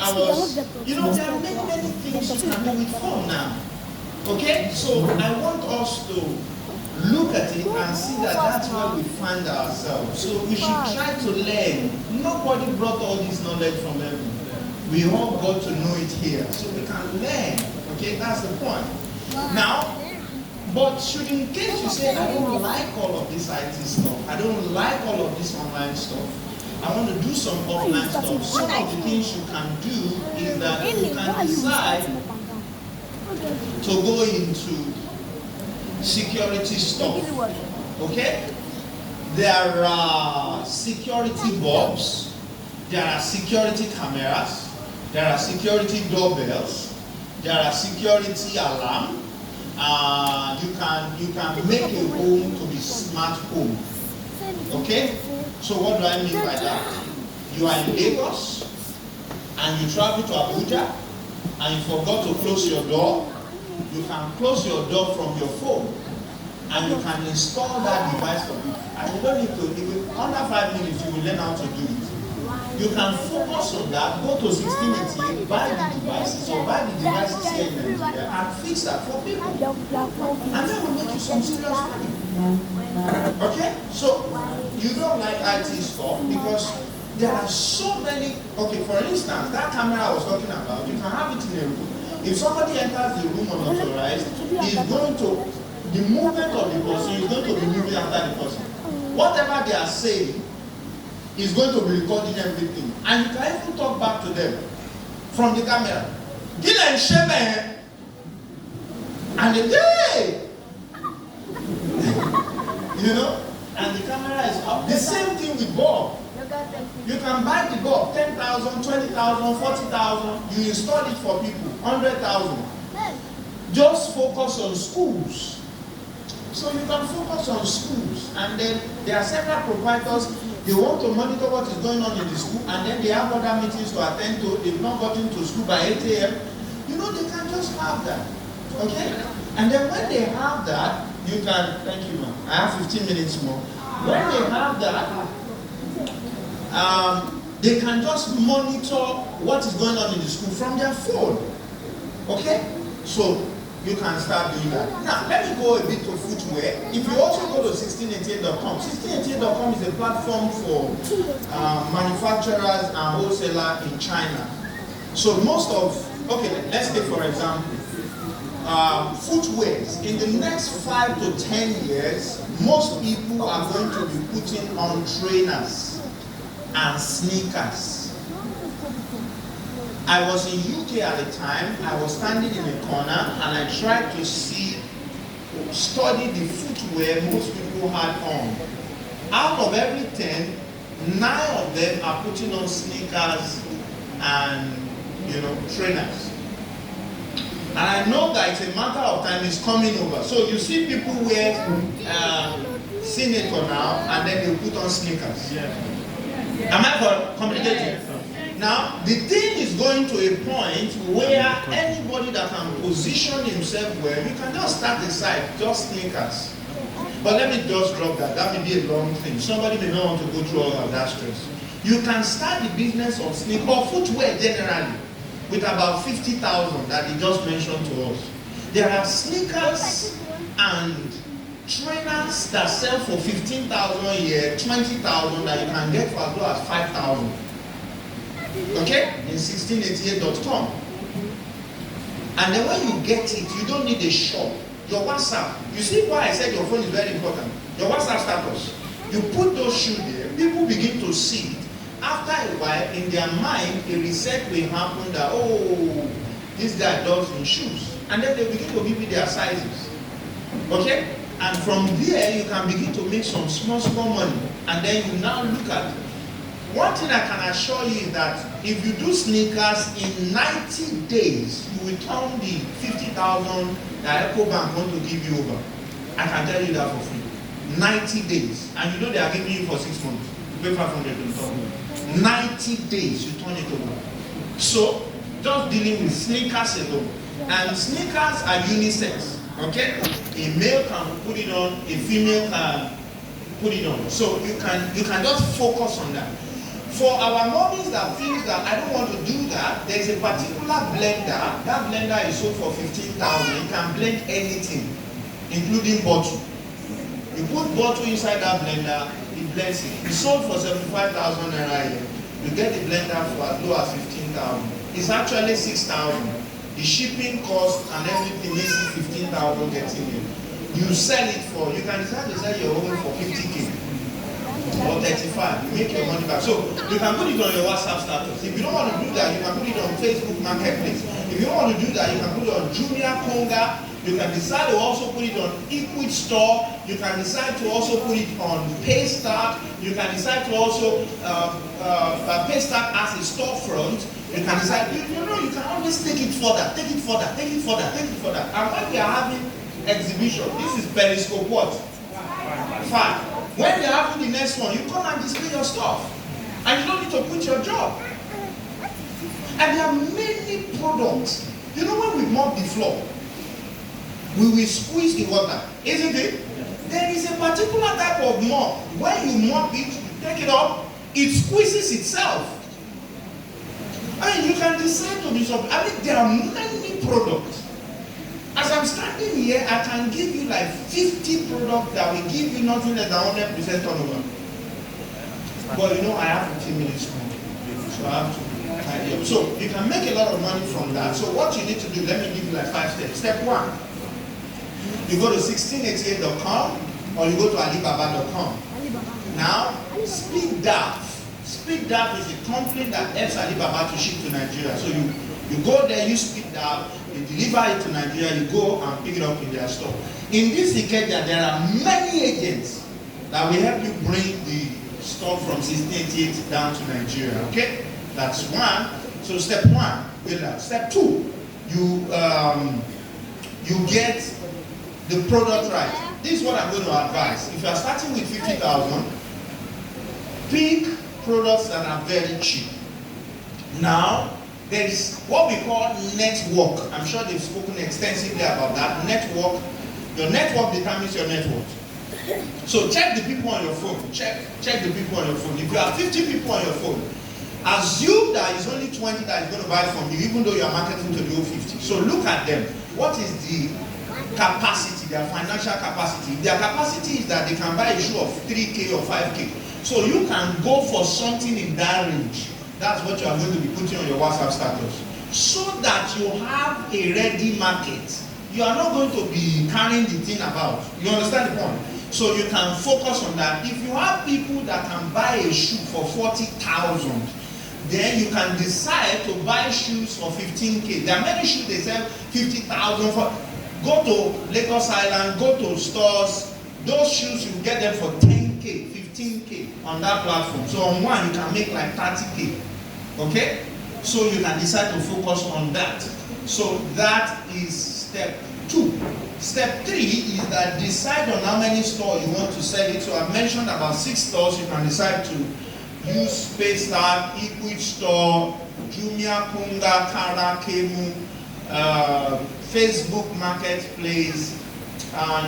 I was, there are many things you can do with phone now. Okay, so I want us to look at it and see that that's where we find ourselves. So we should try to learn. Nobody brought all this knowledge from heaven. We all got to know it here, so we can learn. Okay, that's the point. Now, but should in case you say, I don't like all of this IT stuff, I don't like all of this online stuff, I want to do some offline stuff, some of the things you can do is that you can decide to go into security stuff. Okay? There are security bulbs, there are security cameras, there are security doorbells, there are security alarm. You can make a home to be smart home. Okay? So what do I mean by that? You are in Lagos and you travel to Abuja and you forgot to close your door. You can close your door from your phone and you can install that device for you. And you don't need to, under 5 minutes you will learn how to do it. You can focus on that, go to 1688, buy the devices or buy the devices here in Nigeria and fix that for people. And that will make you some serious money. Okay? So you don't like IT stuff because there are so many. Okay, for instance, that camera I was talking about, you can have it in a room. If somebody enters the room unauthorized, he's going to, the movement of the person is going to be moving after the person. Whatever they are saying is going to be recording everything. And you can even talk back to them from the camera. Dylan Shebe! And they say, and the camera is up. The same thing with bulb. You can buy the bulb, 10,000, 20,000, 40,000. You install it for people, 100,000. Just focus on schools. So you can focus on schools. And then there are several providers. They want to monitor what is going on in the school. And then they have other meetings to attend to. They've not gotten to school by 8 a.m. They can just have that. Okay? And then when they have that, you can, thank you, ma'am. I have 15 minutes more. When they have that, they can just monitor what is going on in the school from their phone. Okay? So you can start doing that. Now, let me go a bit to footwear. If you also go to 1688.com, 1688.com is a platform for manufacturers and wholesalers in China. So most of, let's take for example, footwear. In the next 5 to 10 years, most people are going to be putting on trainers and sneakers. I was in UK at the time. I was standing in a corner and I tried to study the footwear most people had on. Out of every 10, 9 of them are putting on sneakers and trainers. And I know that it's a matter of time, it's coming over. So you see people wear Senator now and then they put on sneakers. Am I complicated? Now, the thing is going to a point where anybody that can position himself well, you can just start a site, just sneakers. But let me just drop that. That may be a long thing. Somebody may not want to go through all of that stress. You can start the business of sneakers or footwear generally with about 50,000 that he just mentioned to us. There are sneakers and trainers that sell for 15,000 a year, 20,000 that you can get for as low as 5,000. Okay? In 1688.com. And then when you get it, you don't need a shop. Your WhatsApp. You see why I said your phone is very important. Your WhatsApp status. You put those shoes there, people begin to see it. After a while, in their mind, a reset will happen that, this guy does in shoes. And then they begin to give you their sizes. Okay? And from there, you can begin to make some small money. And then you now look at one thing I can assure you is that if you do sneakers in 90 days, you will turn the 50,000 that EcoBank want to give you over. I can tell you that for free. 90 days. And you know they are giving you for 6 months. You pay 500 on top. 90 days, you turn it over. So, just dealing with sneakers alone. And sneakers are unisex. Okay? A male can put it on, a female can put it on. So you can just focus on that. For our mommies that feel that I don't want to do that, blender. There is a particular blender. That blender is sold for 15,000. You can blend anything, including bottle. You put bottle inside that blender, it blends it. It's sold for 75,000 naira. You get the blender for as low as 15,000. It's actually 6,000. The shipping cost and everything makes it 15,000 getting in. You sell it for, you can decide to sell your own for 50k or 35. You make your money back. So you can put it on your WhatsApp status. If you don't want to do that, you can put it on Facebook Marketplace. If you don't want to do that, you can put it on Jumia, Konga. You can decide to also put it on Equid Store. You can decide to also put it on Paystart. You can decide to also Paystart as a storefront. You can decide, you know, you can always take it further, take it further, take it further, take it further. And when we are having exhibition, this is Periscope what? 5. When they are having the next one, you come and display your stuff. And you don't need to quit your job. And there are many products. You know, when we mop the floor, we will squeeze the water, isn't it? There is a particular type of mop. When you mop it, you take it up, it squeezes itself. I mean, you can decide to do something. I mean, there are many products. As I'm standing here, I can give you like 50 products that will give you nothing less than 100% turnover. But you know, I have 15 minutes more, so I have to tidy up. So you can make a lot of money from that. So what you need to do, let me give you like 5 steps. Step 1, you go to 1688.com or you go to Alibaba.com. Now, SpeedDAF. SpeedDAF is a company that helps Alibaba to ship to Nigeria. So you go there, you SpeedDAF, you deliver it to Nigeria, you go and pick it up in their store. In this Ikeja, there are many agents that will help you bring the stock from 1688 down to Nigeria. Okay? That's 1. So step 1, build that. Step 2, you get the product right. This is what I'm going to advise. If you are starting with 50,000, pick products that are very cheap. Now, there is what we call network. I'm sure they've spoken extensively about that. Network. Your network determines your net worth. So check the people on your phone. Check the people on your phone. If you have 50 people on your phone, assume that it's only 20 that is going to buy from you, even though you are marketing to the whole 50. So look at them. What is the capacity, their financial capacity? Their capacity is that they can buy a shoe of 3K or 5K. So you can go for something in that range. That's what you are going to be putting on your WhatsApp status. So that you have a ready market. You are not going to be carrying the thing about. You understand the point? So you can focus on that. If you have people that can buy a shoe for 40,000, then you can decide to buy shoes for 15K. There are many shoes they sell 50,000 for. Go to Lagos Island, go to stores. Those shoes you get them for 10K, 15K on that platform. So on one you can make like 30K. Okay? So you can decide to focus on that. So that is step 2. Step 3 is that decide on how many stores you want to sell it. So I've mentioned about 6 stores. You can decide to use Paystart, Equid Store, Jumia, Konga, Kara, Kemu, Facebook Marketplace.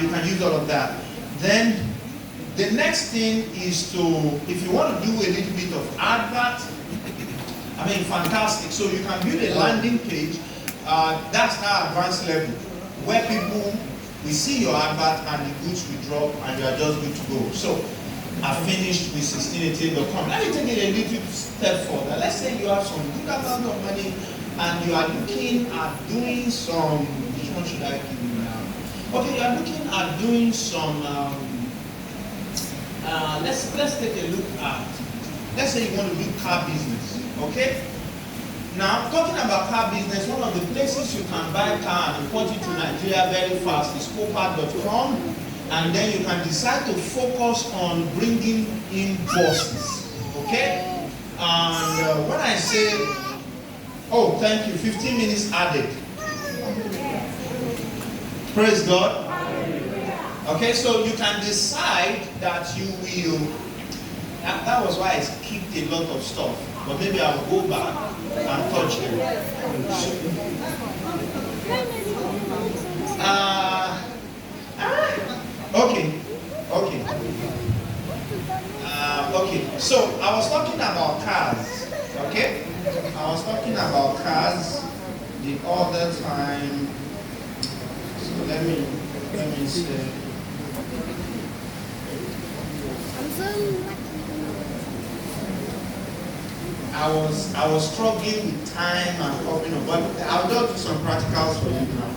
You can use all of that. Then the next thing is to, if you want to do a little bit of advert, I mean, fantastic. So you can build a landing page. That's now advanced level, where people will see your advert and the goods will drop and you are just good to go. So I finished with 1688.com. Let me take it a little step further. Let's say you have some good amount of money and you are looking at doing some, which one should I give you now? Okay, you are looking at doing some, let's take a look at, let's say you want to do car business, okay? Now, talking about car business, one of the places you can buy car and import it to Nigeria very fast is Copart.com, and then you can decide to focus on bringing in buses, okay? And when I say, oh, thank you, 15 minutes added. Praise God. Okay, so you can decide that you will, that was why I skipped a lot of stuff, but maybe I'll go back and touch them. Okay, so I was talking about cars, okay? I was talking about about cars the other time. So let me say. I was struggling with time and copying up, but I'll just do some practicals for you now.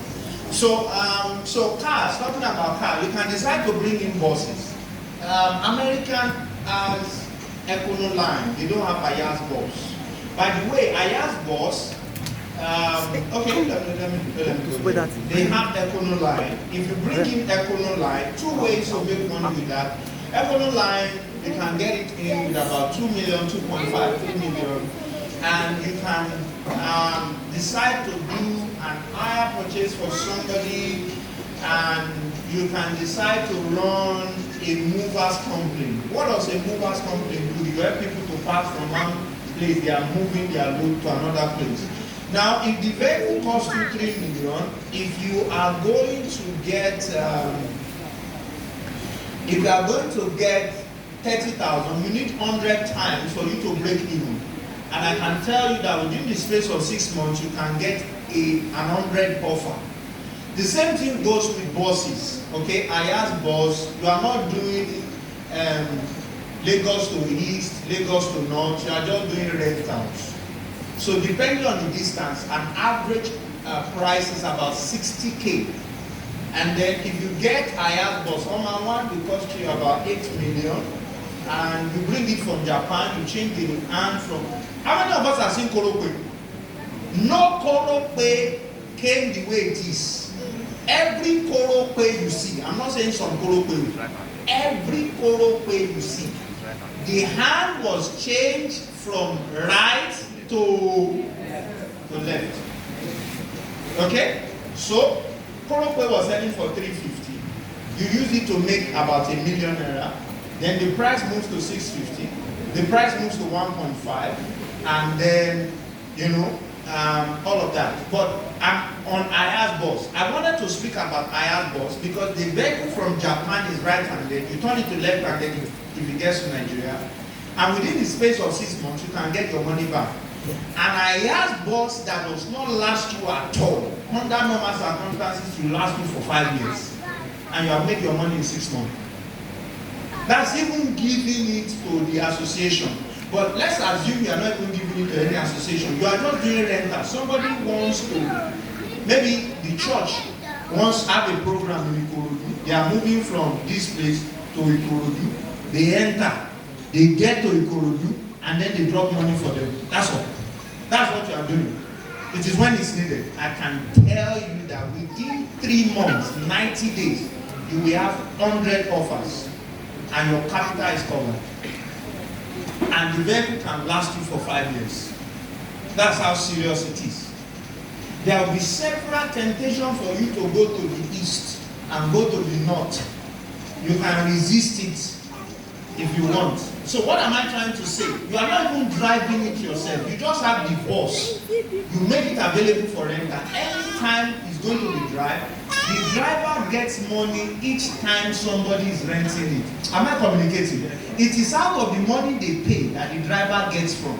So cars, talking about cars, you can decide to bring in buses. American has Econoline, they don't have Ayaz bus. By the way, Ayaz bus, okay, let me go there. They have Econoline. If you bring in Econoline, two ways to make money with that. Econoline, you can get it in with about 2 million, 2.5, 3 million, and you can decide to do an hire purchase for somebody, and you can decide to run a movers company. What does a movers company do? You help people to pass from one place, they are moving their load to another place. Now, if the vehicle costs you 3 million, if you are going to get 30,000, you need 100 times for you to break even. And I can tell you that within the space of 6 months, you can get an 100 offer. The same thing goes with buses. Okay, Ayaz bus, you are not doing Lagos to East, Lagos to North, you are just doing rentals. So depending on the distance, an average price is about 60K. And then if you get Ayaz bus, one will cost you about 8 million. And you bring it from Japan, you change the hand from. How many of us have seen Korope? No Korope came the way it is. Every Korope you see, I'm not saying some Korope, every Korope you see, the hand was changed from right to left. Okay? So, Korope was selling for 350. You use it to make about ₦1 million. Then the price moves to 650. The price moves to 1.5, and then all of that. But on Ayaz bus, I wanted to speak about Ayaz bus because the vehicle from Japan is right-handed. You turn it to left-handed if it gets to Nigeria, and within the space of 6 months, you can get your money back. An Ayaz bus that does not last you at all, under normal circumstances, will last you for 5 years, and you have made your money in 6 months. That's even giving it to the association. But let's assume you are not even giving it to any association. You are just doing rental. Somebody wants to, maybe the church wants to have a program in Ikorodu. They are moving from this place to Ikorodu. They enter, they get to Ikorodu, and then they drop money for them. That's all. That's what you are doing. It is when it's needed. I can tell you that within 3 months, 90 days, you will have 100 offers. And your capital is covered. And the vehicle can last you for 5 years. That's how serious it is. There will be several temptations for you to go to the east and go to the north. You can resist it if you want. So what am I trying to say? You are not even driving it yourself. You just have the bus. You make it available for rental. Anytime it's going to be drive, the driver gets money each time somebody is renting it. Am I communicating? It is out of the money they pay that the driver gets from.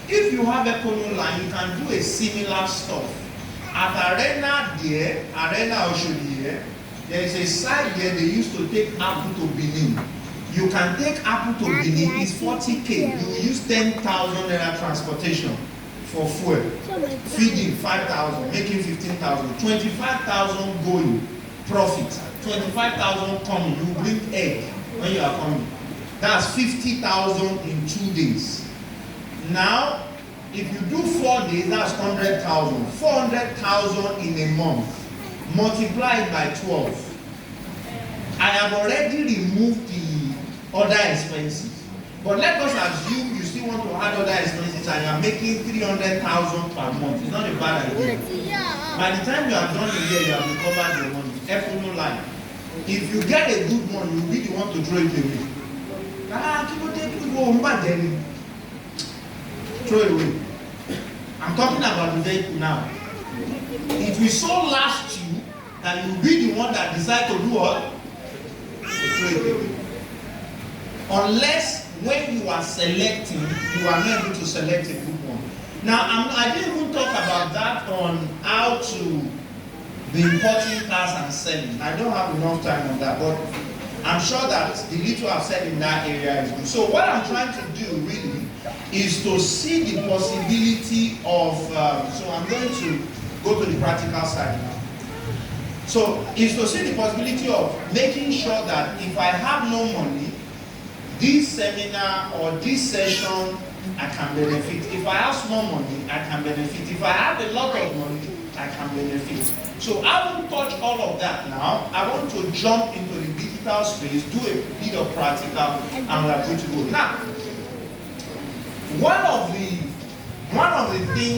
If you have a Econoline, you can do a similar stuff. At Arena there, Arena Oshodi here, there is a site there they used to take apple to Benin. You can take apple to Benin, it's 40K. You will use 10,000 naira transportation for fuel. Feeding 5,000, making 15,000, 25,000 going, profit, 25,000 coming. You bring egg when you are coming. That's 50,000 in 2 days. Now, if you do 4 days, that's 100,000. 400,000 in a month. Multiply it by 12. I have already removed the other expenses. But let us assume you still want to add other expenses and you are making 300,000 per month. It's not a bad idea. By the time you are done the year, you have recovered your money. Econoline. If you get a good one, you'll be the one to throw it away. Throw it away. I'm talking about the vehicle now. It will so last you that you'll be the one that decide to do what? To throw it away. Unless when you are selecting, you are not able to select a good one. Now, I didn't even talk about that on how to be importing cars and selling. I don't have enough time on that, but I'm sure that the little I've said in that area is good. So what I'm trying to do really is to see the possibility of, so I'm going to go to the practical side now. So is to see the possibility of making sure that if I have no money, this seminar or this session, I can benefit. If I have small money, I can benefit. If I have a lot of money, I can benefit. So I won't touch all of that now. I want to jump into the digital space, do a bit of practical, and we are going to go. Now, one of the things